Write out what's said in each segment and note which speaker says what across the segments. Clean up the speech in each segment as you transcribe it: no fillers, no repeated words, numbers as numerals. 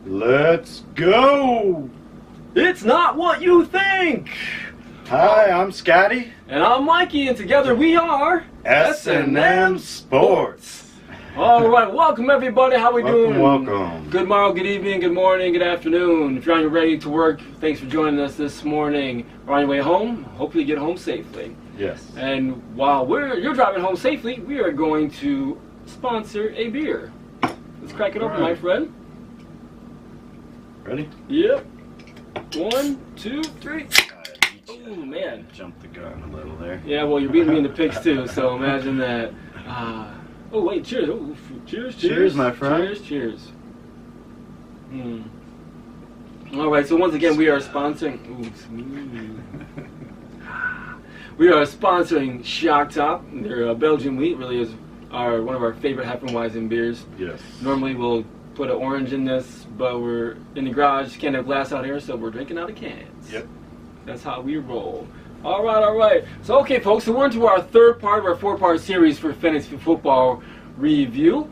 Speaker 1: Let's go!
Speaker 2: It's not what you think!
Speaker 1: Hi, I'm Scotty.
Speaker 2: And I'm Mikey, and together we are
Speaker 1: SNM Sportz.
Speaker 2: Alright, welcome everybody. How we doing?
Speaker 1: Welcome.
Speaker 2: Good morning, good evening, good morning, good afternoon. If you're on your way to work, thanks for joining us this morning. Or on your way home, hopefully you get home safely.
Speaker 1: Yes.
Speaker 2: And while you're driving home safely, we are going to sponsor a beer. Let's crack it open, my friend.
Speaker 1: Ready?
Speaker 2: Yep. 1, 2, 3. Oh man.
Speaker 1: Jumped the gun a little there.
Speaker 2: Yeah, well, you're beating me in the picks too, so imagine that. Oh wait, cheers. Oh, cheers.
Speaker 1: Cheers, my friend.
Speaker 2: Cheers. All right, so once again, we are sponsoring. We are sponsoring Shock Top. They're Belgian wheat. Really is one of our favorite Hefeweizen beers.
Speaker 1: Yes.
Speaker 2: Normally we'll put an orange in this, but we're in the garage, can't have glass out here, so we're drinking out of cans.
Speaker 1: Yep.
Speaker 2: That's how we roll. All right. So, okay, folks, so we're into our third part of our four-part series for Fantasy Football Review.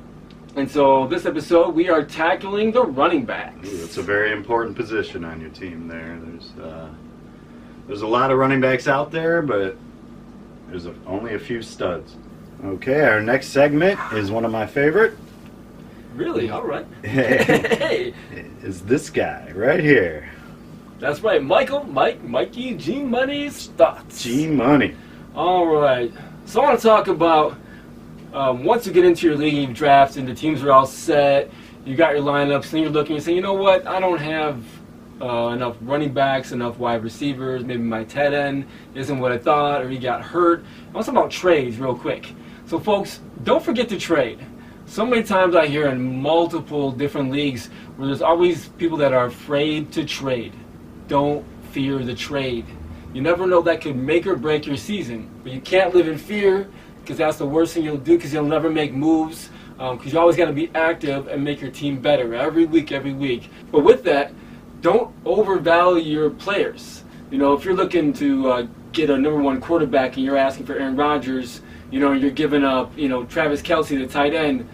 Speaker 2: And so this episode, we are tackling the running backs.
Speaker 1: Ooh, it's a very important position on your team there. There's a lot of running backs out there, but there's only a few studs. Okay, our next segment is one of my favorite.
Speaker 2: Really? All right.
Speaker 1: Hey. Is this guy right here.
Speaker 2: That's right, Mikey G-Money's thoughts.
Speaker 1: G-Money.
Speaker 2: All right. So I want to talk about once you get into your league, you've drafted, and the teams are all set, you got your lineups, and you're looking and saying, you know what, I don't have enough running backs, enough wide receivers, maybe my tight end isn't what I thought, or he got hurt. I want to talk about trades real quick. So folks, don't forget to trade. So many times I hear in multiple different leagues where there's always people that are afraid to trade. Don't fear the trade. You never know, that could make or break your season. But you can't live in fear, because that's the worst thing you'll do, because you'll never make moves, because you always got to be active and make your team better every week. But with that, don't overvalue your players. You know, if you're looking to get a number one quarterback and you're asking for Aaron Rodgers, you know, you're giving up, Travis Kelce, the tight end,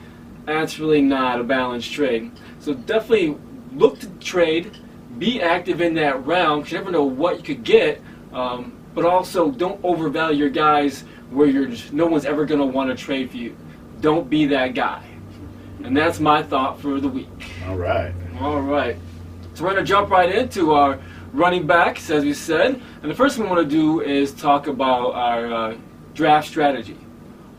Speaker 2: that's really not a balanced trade. So definitely look to trade, be active in that round, because you never know what you could get, but also don't overvalue your guys where no one's ever going to want to trade for you. Don't be that guy. And that's my thought for the week.
Speaker 1: All right.
Speaker 2: So we're going to jump right into our running backs, as we said. And the first thing we want to do is talk about our draft strategy.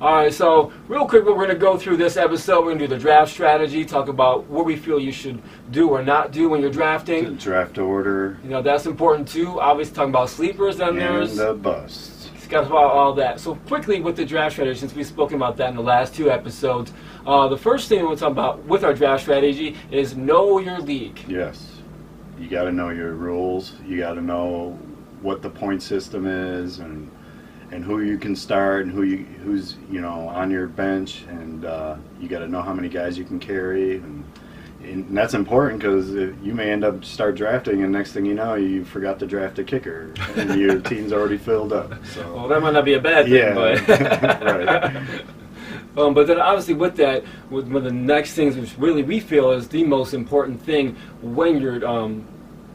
Speaker 2: All right, so real quick, we're going to go through this episode. We're going to do the draft strategy, talk about what we feel you should do or not do when you're drafting.
Speaker 1: The draft order.
Speaker 2: That's important too. Obviously, talking about sleepers and
Speaker 1: And the busts.
Speaker 2: Discuss about all that. So quickly with the draft strategy, since we've spoken about that in the last two episodes, the first thing we'll talk about with our draft strategy is know your league.
Speaker 1: Yes. You got to know your rules. You got to know what the point system is and who you can start and who's on your bench, and you got to know how many guys you can carry, and that's important, because you may end up start drafting and next thing you know you forgot to draft a kicker and your team's already filled up. So
Speaker 2: well, that might not be a bad thing.
Speaker 1: Yeah,
Speaker 2: but
Speaker 1: right.
Speaker 2: But then obviously with that, one of the next things which really we feel is the most important thing when you're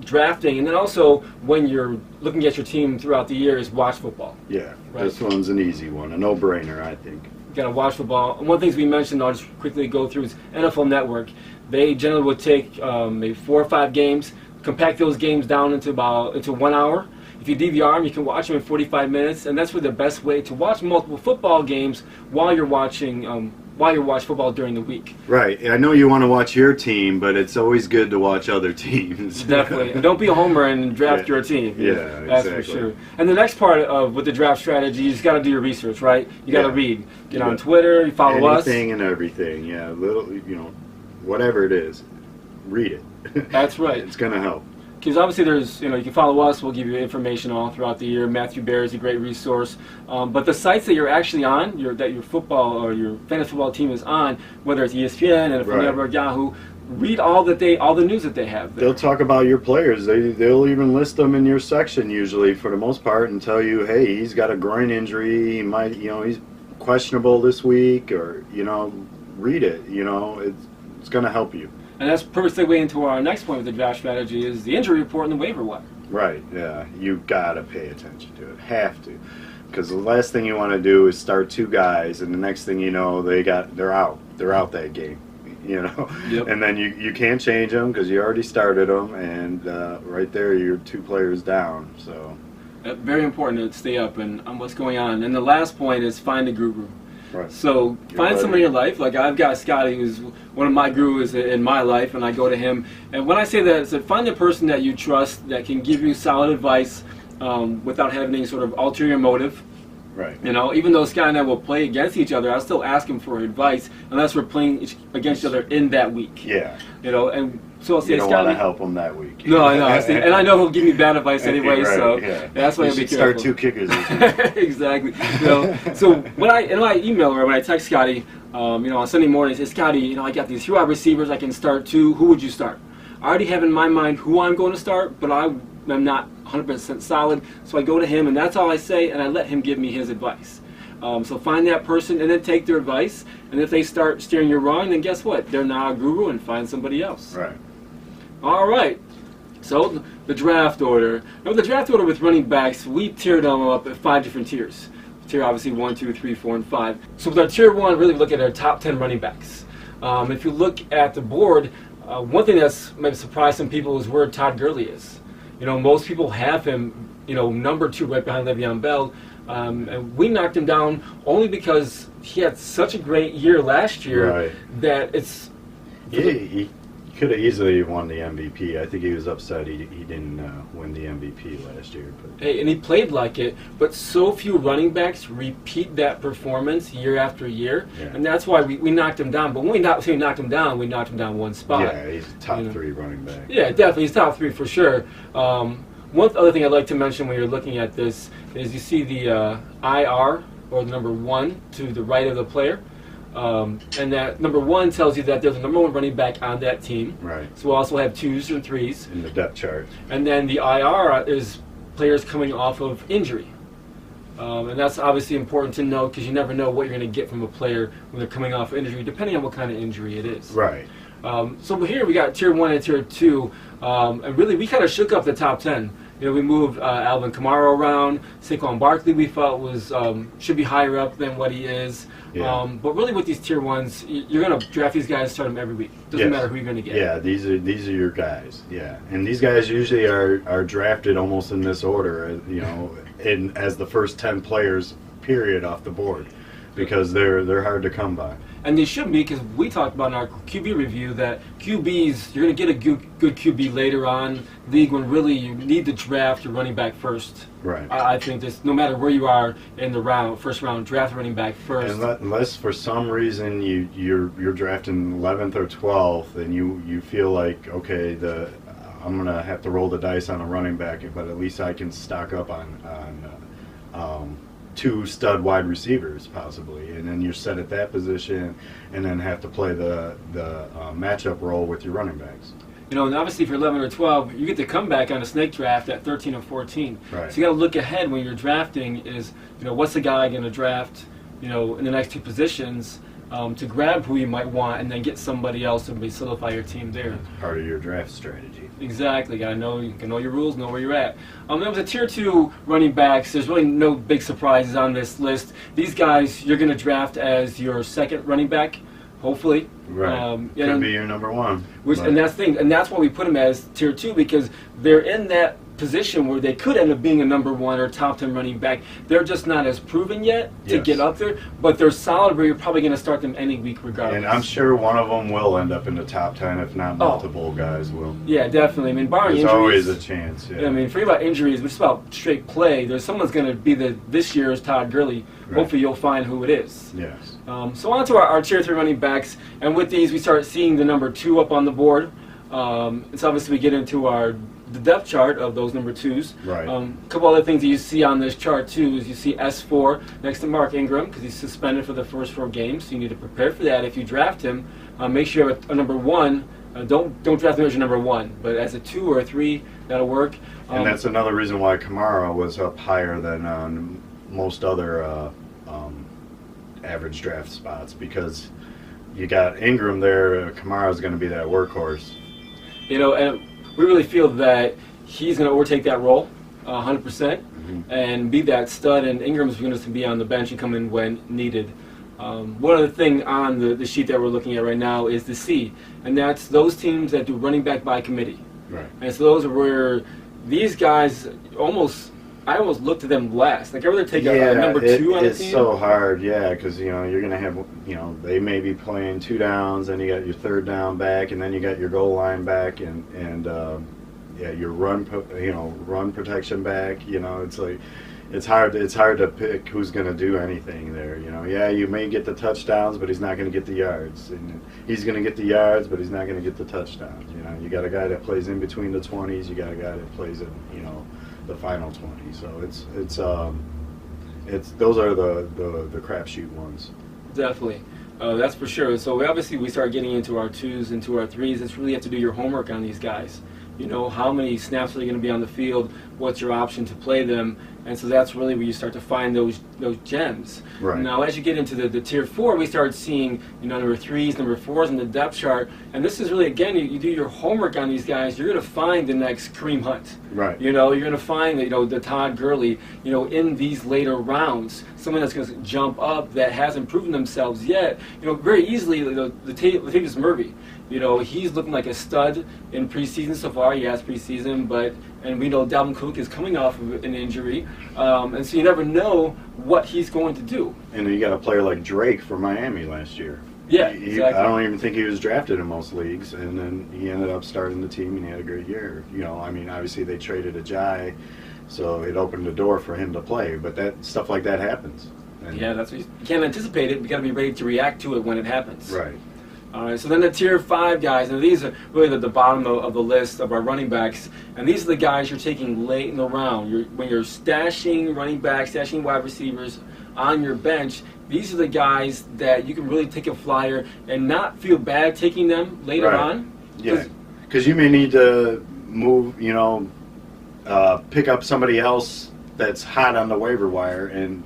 Speaker 2: drafting, and then also when you're looking at your team throughout the year, is watch football.
Speaker 1: Yeah,
Speaker 2: right? This
Speaker 1: one's an easy one, a no-brainer, I think.
Speaker 2: You gotta watch football. And one of the things we mentioned, I'll just quickly go through, is NFL Network. They generally would take maybe 4 or 5 games, compact those games down into 1 hour. If you DVR them, you can watch them in 45 minutes, and that's really the best way to watch multiple football games while you're watching football during the week.
Speaker 1: Right. I know you want to watch your team, but it's always good to watch other teams.
Speaker 2: Definitely. And don't be a homer and draft your team.
Speaker 1: Yeah,
Speaker 2: that's
Speaker 1: exactly.
Speaker 2: for sure. And the next part with the draft strategy, you just got to do your research, right? You got to read. Get on Twitter, you follow us.
Speaker 1: Anything and everything. Yeah, whatever it is, read it.
Speaker 2: That's right.
Speaker 1: It's going to help.
Speaker 2: Because obviously there's, you can follow us. We'll give you information all throughout the year. Matthew Bear is a great resource. But the sites that you're actually on, that your football or your fantasy football team is on, whether it's ESPN, NFL Network, Yahoo, read all the news that they have there.
Speaker 1: They'll talk about your players. They'll even list them in your section usually for the most part and tell you, hey, he's got a groin injury. He might, he's questionable this week, or read it. It's going to help you.
Speaker 2: And that's perfect segue into our next point with the draft strategy is the injury report and the waiver wire.
Speaker 1: Right, yeah. You got to pay attention to it. Have to. Because the last thing you want to do is start 2 guys, and the next thing you know, they're out. They're out that game.
Speaker 2: Yep.
Speaker 1: And then you can't change them because you already started them, and right there you're 2 players down. So
Speaker 2: very important to stay up and on what's going on. And the last point is find a guru.
Speaker 1: Right.
Speaker 2: So find someone in your life. Like I've got Scotty, who's one of my gurus in my life, and I go to him. And when I say that, it's find a person that you trust that can give you solid advice without having any sort of ulterior motive.
Speaker 1: Right.
Speaker 2: Even though Scott and I will play against each other, I'll still ask him for advice unless we're playing against each other in that week.
Speaker 1: Yeah.
Speaker 2: And so I'll say,
Speaker 1: you don't
Speaker 2: Scott,
Speaker 1: want to help him that week.
Speaker 2: No, I know. And I know he'll give me bad advice anyway,
Speaker 1: right,
Speaker 2: so
Speaker 1: yeah.
Speaker 2: that's why I'll be careful.
Speaker 1: Start 2 kickers.
Speaker 2: Exactly. So when I email or when I text Scotty, on Sunday morning, I say, Scotty, I got these 2 wide receivers I can start 2. Who would you start? I already have in my mind who I'm going to start, but I'm not 100% solid. So I go to him, and that's all I say, and I let him give me his advice. So find that person and then take their advice. And if they start steering you wrong, then guess what? They're not a guru, and find somebody else.
Speaker 1: Right.
Speaker 2: All right. So the draft order. Now with the draft order with running backs, we tiered them up at 5 different tiers. Tier obviously 1, 2, 3, 4, and 5. So with our tier 1, really we look at our top 10 running backs. If you look at the board, one thing that's maybe surprised some people is where Todd Gurley is. Most people have him, number 2 right behind Le'Veon Bell. And we knocked him down only because he had such a great year last year that it's...
Speaker 1: He could have easily won the MVP. I think he was upset he didn't win the MVP last year. But.
Speaker 2: And he played like it, but so few running backs repeat that performance year after year, and that's why we knocked him down. But when we knocked him down, we knocked him down 1 spot.
Speaker 1: Yeah, he's top 3 running back.
Speaker 2: Yeah, definitely. He's top 3 for sure. One other thing I'd like to mention when you're looking at this is you see the IR, or the number 1, to the right of the player. And that number 1 tells you that there's a number 1 running back on that team.
Speaker 1: Right.
Speaker 2: So we'll also have 2s and 3s.
Speaker 1: In the depth chart.
Speaker 2: And then the IR is players coming off of injury. And that's obviously important to know because you never know what you're going to get from a player when they're coming off injury, depending on what kind of injury it is.
Speaker 1: Right.
Speaker 2: So here we got tier 1 and tier 2. And really we kind of shook up the top 10. We moved Alvin Kamara around. Saquon Barkley we felt was should be higher up than what he is.
Speaker 1: Yeah.
Speaker 2: But really with these tier 1s, you're going to draft these guys, start them every week. Doesn't matter who you're going to get.
Speaker 1: Yeah, these are your guys. Yeah, and these guys usually are drafted almost in this order, as the first 10 players, period, off the board, because they're hard to come by.
Speaker 2: And they should be, because we talked about in our QB review that QBs, you're going to get a good QB later on in the league when really you need to draft your running back first.
Speaker 1: Right.
Speaker 2: I think this, no matter where you are in the first round, draft running back first.
Speaker 1: Unless for some reason you're drafting 11th or 12th and you feel like, okay, I'm going to have to roll the dice on a running back, but at least I can stock up on 2 stud wide receivers possibly, and then you're set at that position, and then have to play the matchup role with your running backs.
Speaker 2: And obviously if you're 11 or 12, you get to come back on a snake draft at 13 or 14.
Speaker 1: Right.
Speaker 2: So you got to look ahead when you're drafting. Is what's the guy going to draft? In the next 2 positions. To grab who you might want and then get somebody else and solidify your team there.
Speaker 1: Part of your draft strategy.
Speaker 2: Exactly. You can know your rules, know where you're at. There was a tier 2 running backs. There's really no big surprises on this list. These guys you're going to draft as your second running back, hopefully.
Speaker 1: Right. Could be your number 1.
Speaker 2: And that's why we put them as tier 2, because they're in that position where they could end up being a number 1 or top 10 running back. They're just not as proven yet to get up there, but they're solid where you're probably going to start them any week regardless.
Speaker 1: And I'm sure one of them will end up in the top 10, if not multiple guys will.
Speaker 2: Yeah, definitely. Barring
Speaker 1: There's
Speaker 2: injuries,
Speaker 1: always a chance. Yeah.
Speaker 2: Forget about injuries, but just about straight play. There's someone's going to be this year's Todd Gurley. Right. Hopefully you'll find who it is.
Speaker 1: Yes.
Speaker 2: So on to our tier 3 running backs, and with these we start seeing the number 2 up on the board. It's obviously we get into the depth chart of those number 2s.
Speaker 1: Right.
Speaker 2: A couple other things that you see on this chart too is you see S4 next to Mark Ingram because he's suspended for the first 4 games. So you need to prepare for that if you draft him. Make sure you have a number 1. Don't draft him as your number 1, but as a 2 or a 3, that'll work.
Speaker 1: And that's another reason why Kamara was up higher than most other average draft spots, because you got Ingram there. Kamara's going to be that workhorse.
Speaker 2: And we really feel that he's going to overtake that role 100%, and be that stud, and Ingram's going to be on the bench and come in when needed. One other thing on the sheet that we're looking at right now is the C, and that's those teams that do running back by committee.
Speaker 1: Right.
Speaker 2: And so those are where these guys I almost look to them last. Like, I'd rather take a number 2 on the team.
Speaker 1: It's so hard, because you're going to have, they may be playing 2 downs, then you got your 3rd down back, and then you got your goal line back, and your run protection back. It's like it's hard to pick who's going to do anything there. You may get the touchdowns, but he's not going to get the yards, and he's going to get the yards, but he's not going to get the touchdowns. You got a guy that plays in between the 20s. You got a guy that plays in the final 20. So it's those are the crapshoot ones.
Speaker 2: Definitely. That's for sure. So we start getting into our 2s, into our 3s. It's really have to do your homework on these guys. How many snaps are they going to be on the field? What's your option to play them? And so that's really where you start to find those gems.
Speaker 1: Right.
Speaker 2: Now, as you get into the tier 4, we start seeing number 3s, number 4s in the depth chart. And this is really, again, you do your homework on these guys. You're going to find the next Kareem Hunt.
Speaker 1: Right.
Speaker 2: You're going to find the Todd Gurley. In these later rounds, someone that's going to jump up that hasn't proven themselves yet. Very easily. Latavius Murray. He's looking like a stud in preseason so far. He has preseason, and we know Dalvin Cook is coming off of an injury, and so you never know what he's going to do.
Speaker 1: And you got a player like Drake from Miami last year.
Speaker 2: Yeah, exactly.
Speaker 1: I don't even think he was drafted in most leagues, and then he ended up starting the team, and he had a great year. Obviously they traded Ajayi, so it opened the door for him to play. But stuff like that happens. And
Speaker 2: that's what you can't anticipate it. We got to be ready to react to it when it happens.
Speaker 1: Right.
Speaker 2: All right, so then the tier 5 guys, and these are really the bottom of the list of our running backs, and these are the guys you're taking late in the round. When you're stashing running backs, stashing wide receivers on your bench, these are the guys that you can really take a flyer and not feel bad taking them later on.
Speaker 1: Yeah, because you may need to move, pick up somebody else that's hot on the waiver wire, and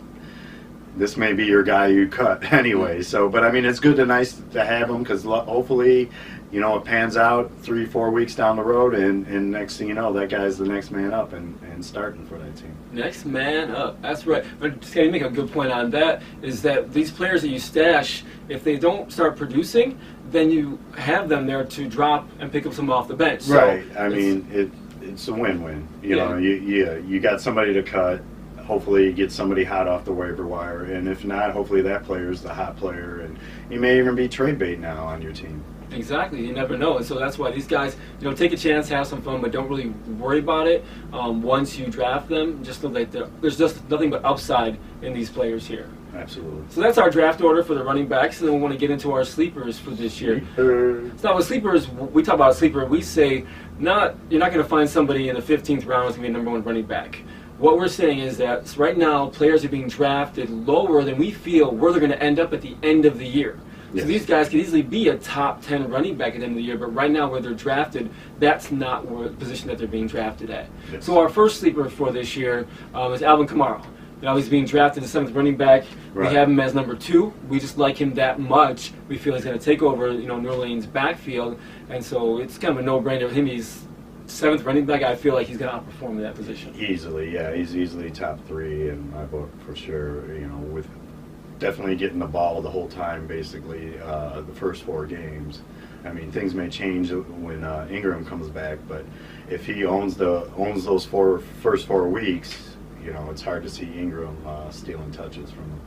Speaker 1: this may be your guy you cut anyway. So, but it's good and nice to have him, because hopefully, it pans out 3-4 weeks down the road, and next thing you know, that guy's the next man up and starting for that team.
Speaker 2: Next man up. That's right. But just to make a good point on that is that these players that you stash, if they don't start producing, then you have them there to drop and pick up some off the bench.
Speaker 1: Right. It's a win-win. You got somebody to cut. Hopefully you get somebody hot off the waiver wire, and if not, hopefully that player is the hot player, and he may even be trade bait now on your team.
Speaker 2: Exactly, you never know, and so that's why these guys, take a chance, have some fun, but don't really worry about it. Once you draft them, just know that there's just nothing but upside in these players here.
Speaker 1: Absolutely.
Speaker 2: So that's our draft order for the running backs, and then we want to get into our sleepers for this year. So with sleepers, we talk about a sleeper, we say you're not going to find somebody in the 15th round who's going to be a number 1 running back. What we're saying is that right now, players are being drafted lower than we feel where they're going to end up at the end of the year. Yes. So these guys could easily be a top 10 running back at the end of the year, but right now where they're drafted, that's not the position that they're being drafted at. Yes. So our first sleeper for this year is Alvin Kamara. He's being drafted as 7th running back. Right. We have him as number 2. We just like him that much. We feel he's going to take over, New Orleans' backfield, and so it's kind of a no-brainer with him. He's 7th running back. I feel like he's going to outperform in that position.
Speaker 1: Easily, yeah. He's easily top 3 in my book for sure. With definitely getting the ball the whole time, basically the first 4 games. Things may change when Ingram comes back, but if he owns those first 4 weeks, it's hard to see Ingram stealing touches from him.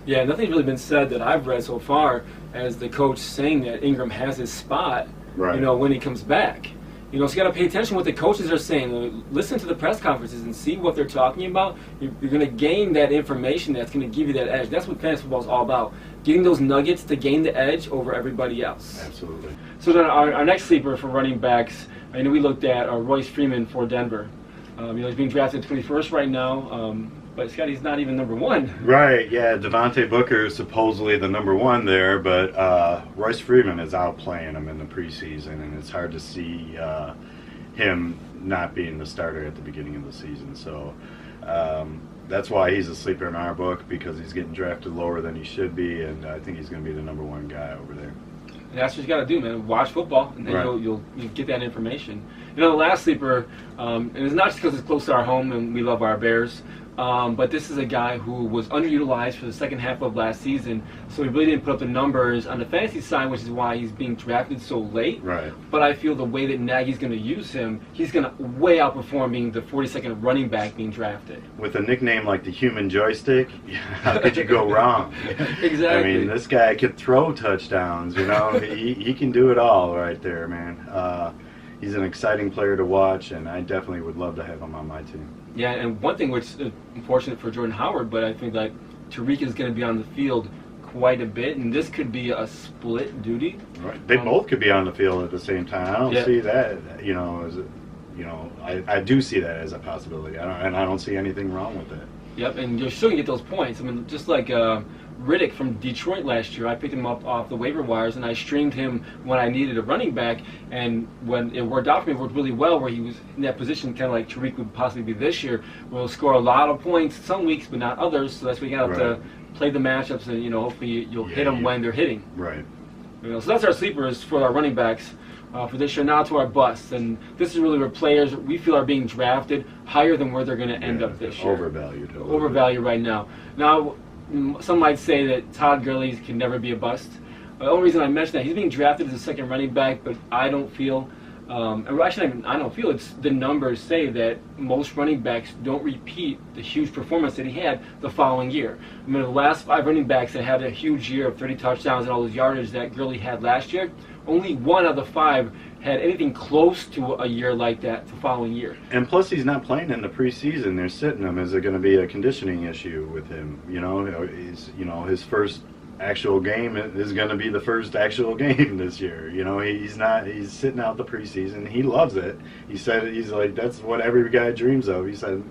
Speaker 2: Yeah, nothing's really been said that I've read so far as the coach saying that Ingram has his spot. Right. When he comes back. So you got to pay attention to what the coaches are saying. Listen to the press conferences and see what they're talking about. You're going to gain that information that's going to give you that edge. That's what fantasy football is all about. Getting those nuggets to gain the edge over everybody else.
Speaker 1: Absolutely.
Speaker 2: So then our next sleeper for running backs, we looked at Royce Freeman for Denver. He's being drafted 21st right now. But Scotty's not even number 1.
Speaker 1: Right, yeah. Devontae Booker is supposedly the number 1 there, but Royce Freeman is outplaying him in the preseason, and it's hard to see him not being the starter at the beginning of the season. So that's why he's a sleeper in our book, because he's getting drafted lower than he should be, and I think he's going to be the number 1 guy over there.
Speaker 2: And that's what you got to do, man. Watch football, and then
Speaker 1: Right.
Speaker 2: you'll get that information. You know, the last sleeper, and it's not just because it's close to our home and we love our Bears, but this is a guy who was underutilized for the second half of last season, so he really didn't put up the numbers on the fantasy side, which is why he's being drafted so late.
Speaker 1: Right.
Speaker 2: But I feel the way that Nagy's going to use him, he's going to way outperform being the 42nd running back being drafted.
Speaker 1: With a nickname like the human joystick, how could you go wrong?
Speaker 2: Exactly.
Speaker 1: I mean, this guy could throw touchdowns, you know. he can do it all right there, man. He's an exciting player to watch, and I definitely would love to have him on my team.
Speaker 2: Yeah, and one thing which is unfortunate for Jordan Howard, but I think that Tariq is going to be on the field quite a bit, and this could be a split duty.
Speaker 1: Right. They both could be on the field at the same time. I don't see that, I do see that as a possibility, and I don't see anything wrong with that.
Speaker 2: Yep, and you're still going to get those points. I mean, just like Riddick from Detroit last year, I picked him up off the waiver wires, and I streamed him when I needed a running back, and when it worked out for me, it worked really well, where he was in that position, kind of like Tariq would possibly be this year, where he'll score a lot of points some weeks, but not others, so that's why you got to play the matchups, and, hopefully you'll hit them when they're hitting.
Speaker 1: Right.
Speaker 2: So that's our sleepers for our running backs for this year. Now to our busts, and this is really where players we feel are being drafted higher than where they're going to end up this year.
Speaker 1: Overvalued.
Speaker 2: Overvalued right now. Now, some might say that Todd Gurley can never be a bust. The only reason I mention that, he's being drafted as a second running back, but I don't feel, it's the numbers say that most running backs don't repeat the huge performance that he had the following year. I mean, the last 5 running backs that had a huge year of 30 touchdowns and all those yardage that Gurley had last year, only 1 out of the 5 had anything close to a year like that the following year.
Speaker 1: And plus, he's not playing in the preseason. They're sitting him. Is it going to be a conditioning issue with him? His first actual game is going to be the first actual game this year. He's sitting out the preseason. He loves it. He said, he's like, that's what every guy dreams of. He said,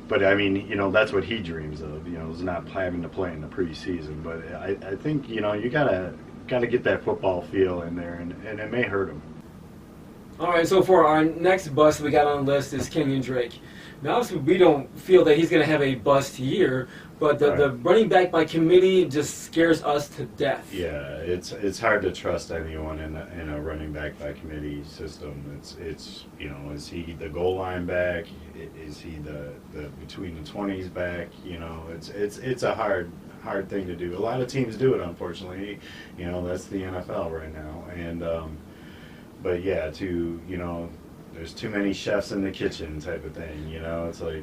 Speaker 1: but I mean, that's what he dreams of, is not having to play in the preseason. But I think, you gotta get that football feel in there, and it may hurt him.
Speaker 2: All right, so for our next bust we got on the list is Kenyan Drake. Now, obviously, we don't feel that he's going to have a bust year, but the running back by committee just scares us to death.
Speaker 1: Yeah, it's hard to trust anyone in a running back by committee system. It's is he the goal line back? Is he the between the 20s back? It's a hard thing to do. A lot of teams do it, unfortunately. That's the NFL right now, and but yeah, there's too many chefs in the kitchen type of thing. It's like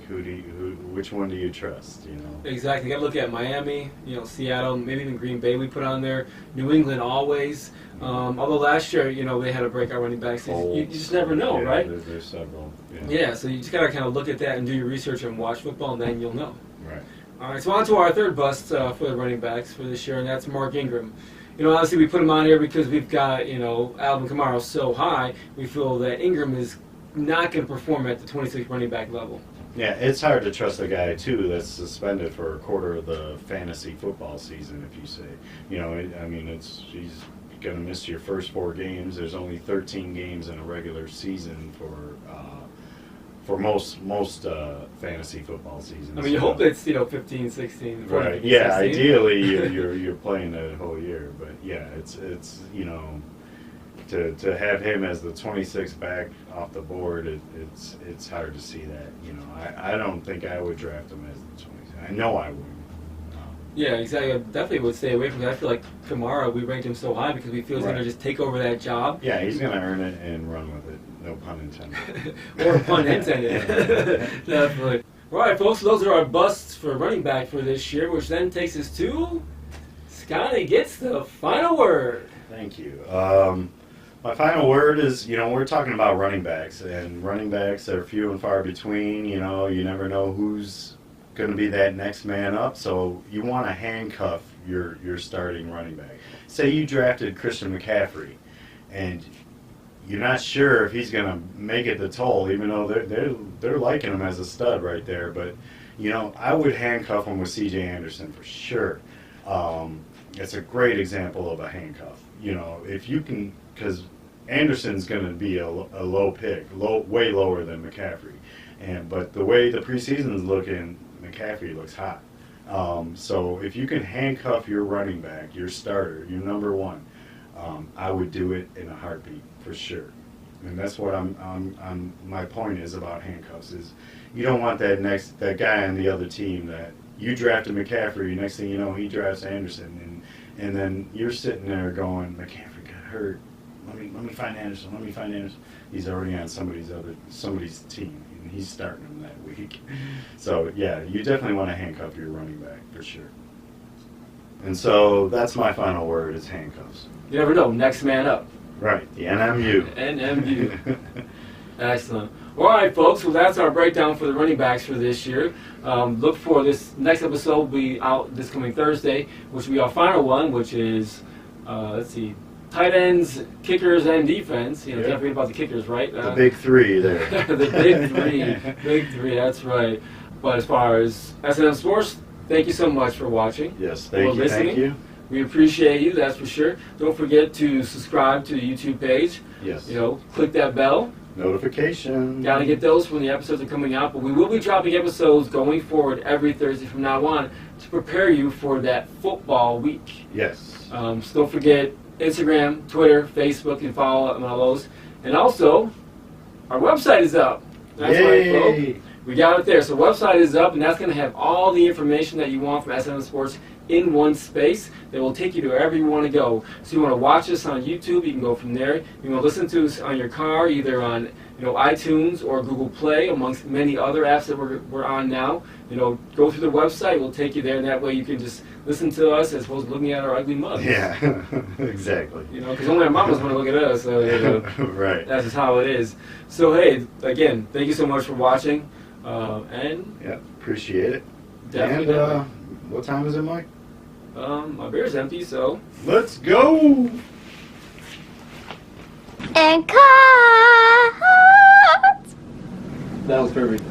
Speaker 1: which one do you trust?
Speaker 2: Exactly. You got to look at Miami, Seattle, maybe even Green Bay. We put on there. New England always. Although last year, they had a breakout running back. So you just never know, right?
Speaker 1: There's several.
Speaker 2: Yeah. So you just got to kind of look at that and do your research and watch football, and then you'll know.
Speaker 1: Right.
Speaker 2: All right. So on to our third bust for the running backs for this year, and that's Mark Ingram. Obviously we put him on here because we've got, Alvin Kamara so high, we feel that Ingram is not going to perform at the 26th running back level.
Speaker 1: Yeah, it's hard to trust a guy, too, that's suspended for a quarter of the fantasy football season, if you say. He's going to miss your first 4 games. There's only 13 games in a regular season for most fantasy football seasons.
Speaker 2: I mean, you hope it's 15, 16, 14,
Speaker 1: right?
Speaker 2: 16.
Speaker 1: Yeah, ideally you're playing the whole year, but yeah, it's to have him as the 26th back off the board, it's hard to see that. I don't think I would draft him as the 26th. I know I wouldn't.
Speaker 2: Yeah, exactly. I definitely would stay away from that. I feel like Kamara, we ranked him so high because we feel he's going to just take over that job.
Speaker 1: Yeah, he's going to earn it and run with it. No pun intended.
Speaker 2: Or pun intended. Definitely. All right, folks, so those are our busts for running back for this year, which then takes us to Scotty gets the final word.
Speaker 1: Thank you. My final word is, we're talking about running backs, and running backs are few and far between. You never know who's going to be that next man up, so you want to handcuff your starting running back. Say you drafted Christian McCaffrey, and you're not sure if he's going to make it the toll, even though they're liking him as a stud right there. But I would handcuff him with C.J. Anderson for sure. It's a great example of a handcuff. If you can, because Anderson's going to be a low pick, way lower than McCaffrey, but the way the preseason is looking, McCaffrey looks hot. So if you can handcuff your running back, your starter, your number one, I would do it in a heartbeat for sure. And that's what my point is about handcuffs is you don't want that guy on the other team that you drafted McCaffrey, next thing you know he drafts Anderson, and then you're sitting there going, McCaffrey got hurt. Let me find Anderson. Let me find Anderson. He's already on somebody's team, and he's starting him that week. So yeah, you definitely want to handcuff your running back for sure. And so that's my final word is handcuffs.
Speaker 2: You never know. Next man up.
Speaker 1: Right, the NMU.
Speaker 2: NMU. Excellent. All right, folks. Well, that's our breakdown for the running backs for this year. Look for this next episode will be out this coming Thursday, which will be our final one, which is, let's see, tight ends, kickers, and defense. You know, can't forget about the kickers, right?
Speaker 1: The big three there.
Speaker 2: The big three. Big three, that's right. But as far as SNM Sportz, thank you so much for watching.
Speaker 1: Yes, thank you.
Speaker 2: We appreciate you, that's for sure. Don't forget to subscribe to the YouTube page.
Speaker 1: Yes.
Speaker 2: You know, click that bell.
Speaker 1: Notification.
Speaker 2: Got to get those when the episodes are coming out. But we will be dropping episodes going forward every Thursday from now on to prepare you for that football week.
Speaker 1: Yes.
Speaker 2: So don't forget Instagram, Twitter, Facebook, and follow on all those. And also, our website is up. That's
Speaker 1: Yay.
Speaker 2: right, folks. We got it there. So website is up, and that's going to have all the information that you want from SNM Sportz in one space that will take you to wherever you want to go. So you want to watch us on YouTube, you can go from there. You want to listen to us on your car, either on iTunes or Google Play, amongst many other apps that we're on now. Go through the website, we'll take you there, and that way you can just listen to us as opposed to looking at our ugly mugs.
Speaker 1: Yeah, exactly.
Speaker 2: Because only our mamas want to look at us, so
Speaker 1: right.
Speaker 2: That's just how it is. So hey, again, thank you so much for watching, and
Speaker 1: yeah, appreciate it.
Speaker 2: Definitely.
Speaker 1: What time is it, Mike?
Speaker 2: My beer's empty, so
Speaker 1: let's go.
Speaker 3: And cut.
Speaker 2: that was perfect.